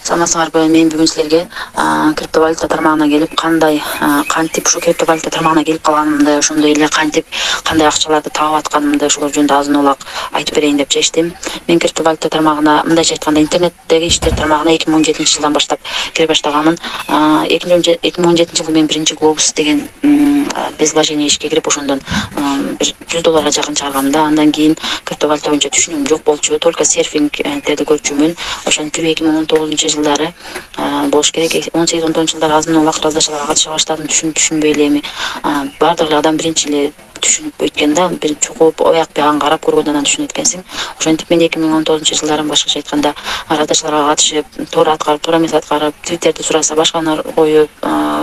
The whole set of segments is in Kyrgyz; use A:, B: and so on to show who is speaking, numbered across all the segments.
A: Саламатсыңарбы? Мен бүгүн силерге криптовалюта тармагына келип, кантип ушу криптовалюта тармагына келип калганымды, ошондой эле кандай акчаларды таап атканымды ошолор жөнүндө азын олак айтып берейин деп чечтим. Мен криптовалюта тармагына, мындайча айтканда, интернеттеги иштер тармагына 2017-жылдан баштап кире баштаганмын. 2017-жылы мен биринчи Globus деген безложение ишке кирип, ошондон $100 жакын чыгаргам да. Андан кийин криптовалюта боюнча түшүнүгүм жок болчу. Только серфингтерди көрчүмүн. Ошентип 2019-жылдары болуш керек. 18-19 жылдары азын улак раздачаларга катыша баштадым. Түшүнбөй эле эми баардык эле адам биринчи эле түшүнүп өткөн да, бир чогуу аяк бягын карап көргөндөн анан түшүнөт экенсиң. Ошентип мен 2019-жылдары башкача айтканда раздачаларга катышып, туура аткарып, туура эмес аткарып, твиттерди сураса башканы коюп,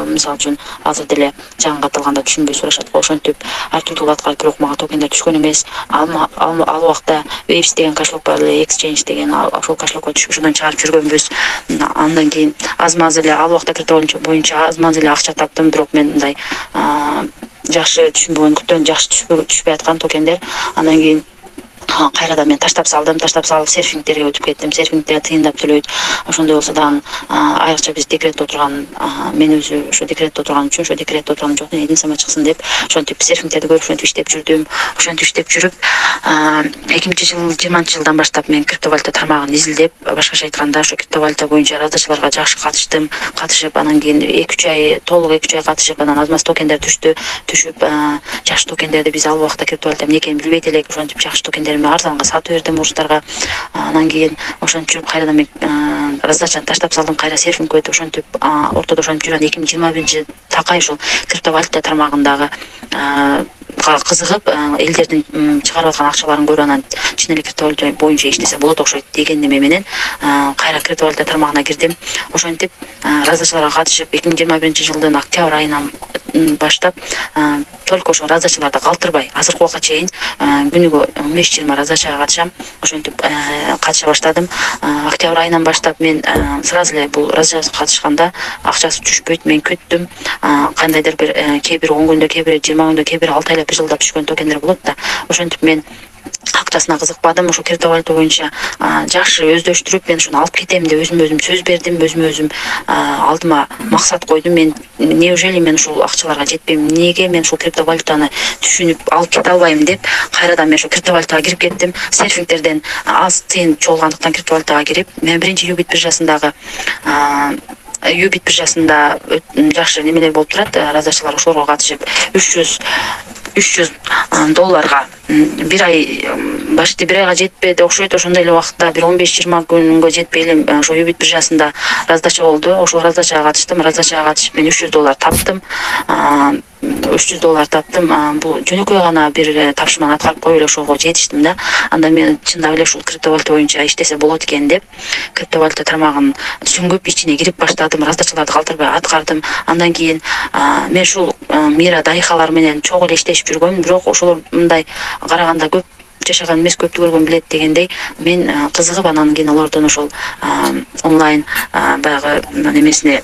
A: мисалы үчүн азыр деле жаңы катылганда түшүнбөй сурашат го. Ошентип ар түрдүү аткарып, бирок мага токендер түшкөн эмес. Ал убакта Waves деген кошелек бар эле, Exchange деген, ошол кошелекке түшүп ошондон чыгарып жүргөнбүз. Андан кийин аз-маз эле ал убакта криптовалюта боюнча аз-маз эле акча таптым, бирок мен мындай жакшы түшүнбөгөндүктөн жакшы түшпөй аткан токендер. Андан кийин кайрадан мен таштап салып серфингтерге өтүп кеттим. Серфингте тыйындап төлөйт. Ошондой болсо дагы айрыкча биз декретте отурган, мен өзү ошо декретте отурган үчүн, ошо декретте отурган жок, эдин сама чыксын деп ошентип серфингтерди көрүп ошентип иштеп жүрдүм. Ошентип иштеп жүрүп 2020-жылдан баштап мен криптовалюта тармагын изилдеп, башкача айтканда ошо криптовалюта боюнча раздачаларга жакшы катышып, анан кийин 2-3 ай, толук 2-3 ай катышып, анан аз-маз токендер түшүп, жакшы токендерди биз ал убакта криптовалюта эмне экенин билбейт элек, ошентип жакшы токендеримди арзанга сатып бердим урустарга. Анан кийин ошентип жүрүп кайрадан мен раздачаны таштап салдым, кайра серфингге өтүп, ошентип ортодо ошентип жүргөн 2021 такай ушул криптовалюта тармагындагы кызыгып, элдердин чыгарып аткан акчаларын көрүп, анан чын эле криптовалюта боюнча иштесе болот окшойт деген неме менен кайра криптовалюта тармагына кирдим. Ошентип раздачаларга катышып 2021-жылдын октябрь айынан баштап только ошо раздачаларды калтырбай, азыркы убакка чейин күнүгө 15-20 раздачага катышам. Ошентип катыша баштадым. Октябрь айынан баштап мен сразу эле бул раздачага катышканда акчасы түшпөйт, мен күттүм. Кандайдыр бир кээ бир 10 күндө, кээ бир 20 күндө, кээ бир 6 айлап, 1 жылдап түшкөн токендер болот да. Ошентип мен акчасына кызыкпадым. Ошо криптовалюта боюнча жакшы өздөштүрүп, мен ушуну алып кетем деп өзүм сөз бердим, өзүм алдыма максат койдум. Мен неужели мен ушул акчаларга жетпейм, эмнеге мен ушул криптовалютаны түшүнүп алып кете албайм деп кайрадан мен ошо криптовалютага кирип кеттим. Серфингтерден аз тыйын чогулгандыктан криптовалютага кирип, мен биринчи Юбит биржасында жакшы немелер болуп турат, раздачалар, ошолорго катышып $300 бир ай, башты бир айга жетпеди окшойт. Ошондой эле убакытта бир 15-20 күнгө жетпей эле ошо Юбит биржасында раздача болду. Ошол раздачага катыштым. Раздачага катышып мен $300 таптым. $300 таптым. Бул жөнөкөй гана бир тапшырманы аткарып коюп эле ошого жетиштим да. Анда мен чындап эле ушул криптовалюта боюнча иштесе болот экен деп криптовалюта тармагын сүңгүп, ичине кирип баштадым. Раздачаларды калтырбай аткардым. Андан кийин мен ушул Мира Дайхалар менен чогуу эле иштешип жүргөм, бирок ошолор мындай караганда көп жашаган эмес, көптү көргөн билет дегендей мен кызыгып, анан кийин алардын ошол онлайн баягы немесине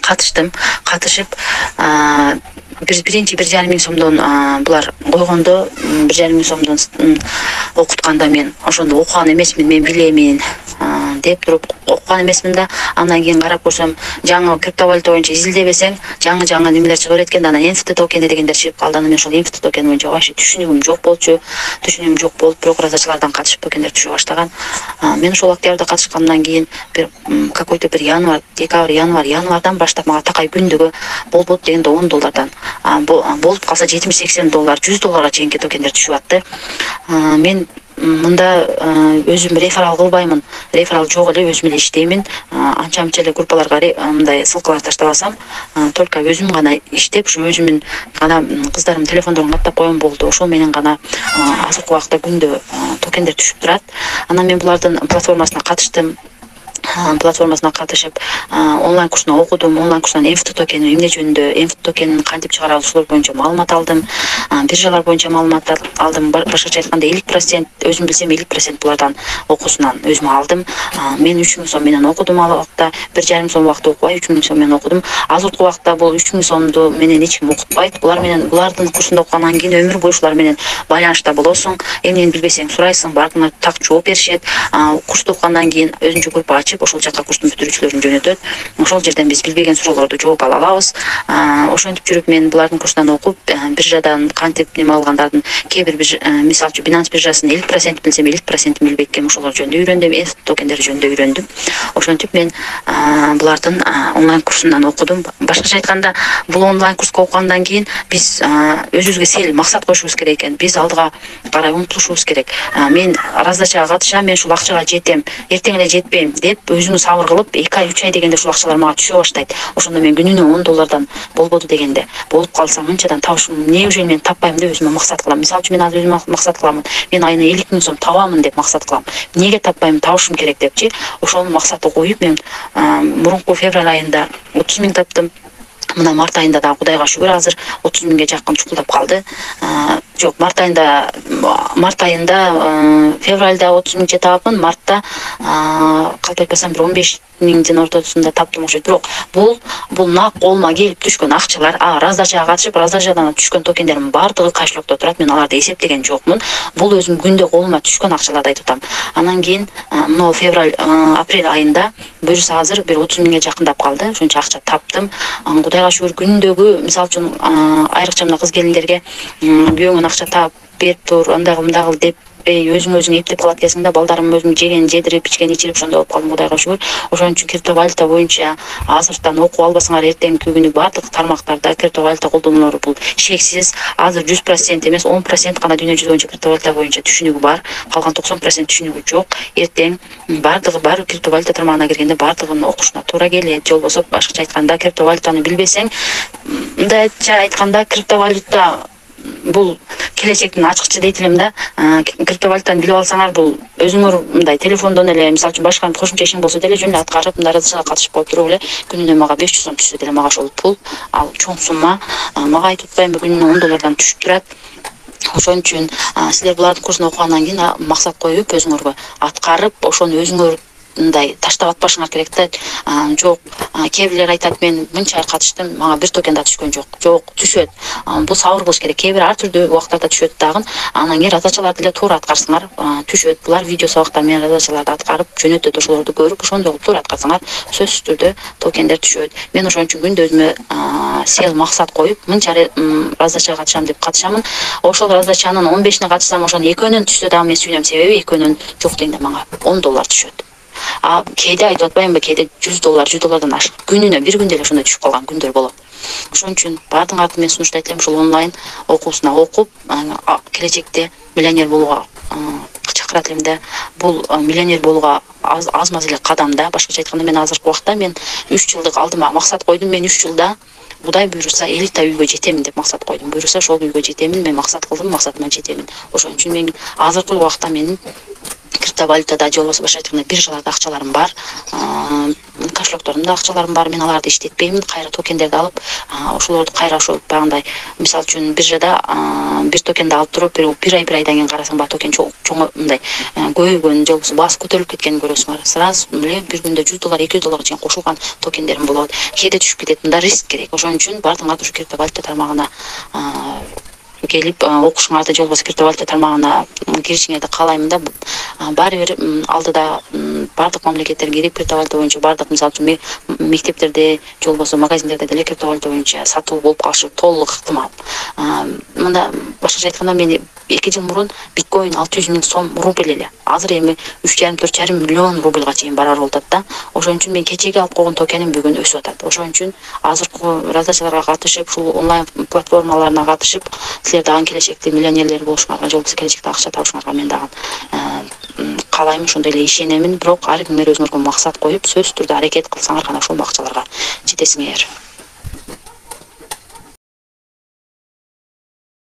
A: катышып биринчи 1,5 миң сомдон булар койгондо 1,5 миң сомдон окутканда мен ошондо окуган эмесмин, мен билемин деп туруп окуган эмесмин да. Андан кийин карап көрсөм, жаңы криптовалюта боюнча изилдебесең жаңы немелер чыга берет экен да. Анан NFT токени дегендер чыгып калды. Анан мен ошол NFT токен боюнча вообще түшүнүгүм жок болуп, бирок раздачалардан катышып токендер түшө баштаган. Мен ошол октябрда катышкандан кийин бир какой-то бир январдан баштап мага такай күндүгө болбот дегенде $10, болуп калса $70-80, $100 чейинки токендер түшүп атты. Мен мында өзүм реферал кылбаймын, реферал жок эле, өзүм эле иштеймин. Анча-мынча эле группаларга мындай ссылкалар таштабасам, только өзүм гана иштеп, ушу өзүмдүн гана кыздарымдын телефондорун каттап койгон болду. Ошол менен гана азыркы убакта күндө токендер түшүп турат. Анан мен булардын платформасына катыштым. Платформасына катышып онлайн курсуна окудум. Онлайн курстан NFT токени эмне жөнүндө, NFT токенин кантип чыгарабыз, ошолор боюнча маалымат алдым. Биржалар боюнча маалымат алдым. Башкача айтканда 50%, өзүм билсем 50% булардан окуусунан өзүм алдым. Мен 3 миң сом менен окудум ал убакта. 1,5 сом убакыт окубай 3 миң сом менен окудум. Азыркы убакта бул 3 миң сомду менен эч ким окутпайт. Булардын курсунда окугандан кийин өмүр бою ушулар менен байланышта болосуң. Эмнени билбесең сурайсың, барып так жооп беришет. Курсту окугандан кийин өзүнчө группа ачып, ошол жака курстун бүтүрүүчүлөрүн жөнөтөт. Ошол жерден биз билбеген суроолорду жооп ала алабыз. Ошентип жүрүп мен булардын курсунан окуп, биржадан кантип неме алгандардын кээ бир мисалы үчүн Binance биржасын 50% билсем, 50% билбей экен, ошолор жөнүндө үйрөндүм, ETH токендери жөнүндө үйрөндүм. Ошентип мен булардын онлайн курсунан окудум. Башкача айтканда, бул онлайн курска окугандан кийин биз өзүбүзгө сел максат коюшубуз керек экен. Биз алдыга карай умтулушубуз керек. Мен раздачага катышам, мен ушул акчага жетем, эртең эле жетпейм деп өзүңүз сабыр кылып 2 ай 3 ай дегенде ушул акчалар мага түшө баштайт. Ошондо мен күнүнө $10 болбоду дегенде, болуп калса мынчадан табышым, неужели мен таппайм деп өзүмө максат кылам. Мисалы үчүн мен азыр өзүмө максат кыламын. Мен айына 50.000 сом табамын деп максат кылам. Неге таппайм, табышым керек депчи. Ошол максатты коюп мен мурунку февраль айында 30.000 таптым. Мына март айында да Кудайга шүгүр азыр 30.000ге жакын чукулдап калды. Жок, март айында февралда 30.000 таапмын, мартта калп айтпасам 15.000 ортосунда таптым окшойт. Бирок бул нак колума келип түшкөн акчалар, раздачага катышып, раздачадан түшкөн токендердин баардыгы кошелокто турат. Мен аларды эсептеген жокмун. Бул өзүм күндө колума түшкөн акчаларды айтып атам. Анан кийин мына апрель айында буюрса азыр бир 30.000ге жакындап калды. Ошончо акча таптым. Кудайга шүгүр, күндөгү мисалы үчүн айрыкча мына кыз келиндерге күйөөңөн акча таап берип тур, андай кыл деп өзүң эптеп калат экенсиң да, балдарым өзүм жеген, жедирип, ичкен, ичирип ошондой болуп калдым, Кудайга шүгүр. Ошон үчүн криптовалюта боюнча азыртан окуп албасаңар, эртеңки күнү баардык тармактарда криптовалюта колдонуулору бул шексиз. Азыр 100% эмес, 10% гана дүйнө жүзү боюнча криптовалюта боюнча түшүнүгү бар, калган 90% түшүнүгү жок. Эртең баары криптовалюта тармагына киргенде баардыгын окушуна туура келет. Же болбосо башкача айтканда, криптовалютаны билбесең, мындайча айтканда, криптовалюта бул келечектин ачкычы дейт элем да. Криптовалютаны билип алсаңар, бул өзүңөр мындай телефондон эле, мисалы үчүн башка кошумча ишиң болсо деле жөн эле аткарып, мындай раздачага катышып коюп туруп эле күнүнө мага 500 сом түшсө деле мага ошол пул, ал чоң сумма. Мага айтып атпаймынбы, күнүнө $10 түшүп турат. Ошон үчүн силер булардын курсун окугандан кийин максат коюп, өзүңөргө аткарып, ошону өзүңөр мындай таштап атпашыңар керек да. Жок, кээ бирлер айтат, мен мынча ай катыштым, мага бир токен да түшкөн жок. Жок, түшөт. Бул сабыр кылыш керек. Кээ бир ар түрдүү убактарда түшөт дагы. Анан кийин раздачаларды эле туура аткарсаңар, түшөт. Булар видео сабактар менен раздачаларды аткарып жөнөтөт. Ошолорду көрүп, ошондой кылып туура аткарсаңар, сөзсүз түрдө токендер түшөт. Мен ошон үчүн күндө өзүмө сел максат коюп, мынча раздачага катышам деп катышамын. Ошол раздачанын 15-ине катышсам, ошонун экөөнөн түшсө дагы мен сүйүнөм, себеби экөөнөн жок дегенде мага $10 түшөт. Кээде айтып атпаймынбы, кээде $100 ашык күнүнө бир күндө эле ошондой түшүп калган күндөр болот. Ошон үчүн баардыгыңарды мен сунуштайт элем, ушул онлайн окуусуна окуп, келечекте миллионер болууга чакырат элем да. Бул миллионер болууга аз маз эле кадам да. Башкача айтканда, мен азыркы убакта 3 жылдык алдыма максат койдум. Мен 3 жылда Кудай буйруса 50 та үйгө жетемин деп максат койдум. Буйруса ошол үйгө жетемин, мен максат кылдым, максатыма жетемин. Ошон үчүн мен азыркы убакта менин криптовалютада же болбосо башка айтканда биржаларда акчаларым бар, кошелокторумда акчаларым бар. Мен аларды иштетпеймин, кайра токендерди алып, ошолорду кайра ошол багындай, мисалы үчүн биржада бир токенди алып туруп, бир айдан кийин карасаң, баг токен чоң мындай көбөйгөн же болбосо баасы көтөрүлүп кеткенин көрөсүңөр. Сразу эле бир күндө $100, $200 чейин кошулган токендерим болот. Кээде түшүп кетет, мында риск керек. Ошон үчүн баардыгыңар ушу криптовалюта тармагына келип окушуңарды, же болбосо криптовалюта тармагына киришиңерди каалаймын да. Баары бир алдыда баардык мамлекеттер кирип, криптовалюта боюнча баардык, мисалы үчүн мектептерде же болбосо магазиндерде деле криптовалюта боюнча сатуу болуп калышы толук ыктымал. Мында башкача айтканда, мен 2 жыл мурун биткоин 600.000 сом рубль эле, азыр эми 3,5-4,5 миллион рубльга чейин барар болуп атат да. Ошон үчүн мен кечеги алып койгон токеним бүгүн өсүп атат. Ошон үчүн азыркы раздачаларга катышып, ушул онлайн платформаларына катышып, силер дагы келечекте миллионерлер болушуңарга, же болбосо келечекте акча табышыңарга мен дагы каалайм, ошондой эле ишенемин. Бирок ар кимдер өзүңөргө максат коюп, сөзсүз түрдө аракет кылсаңар гана ошол акчаларга жетесиңер.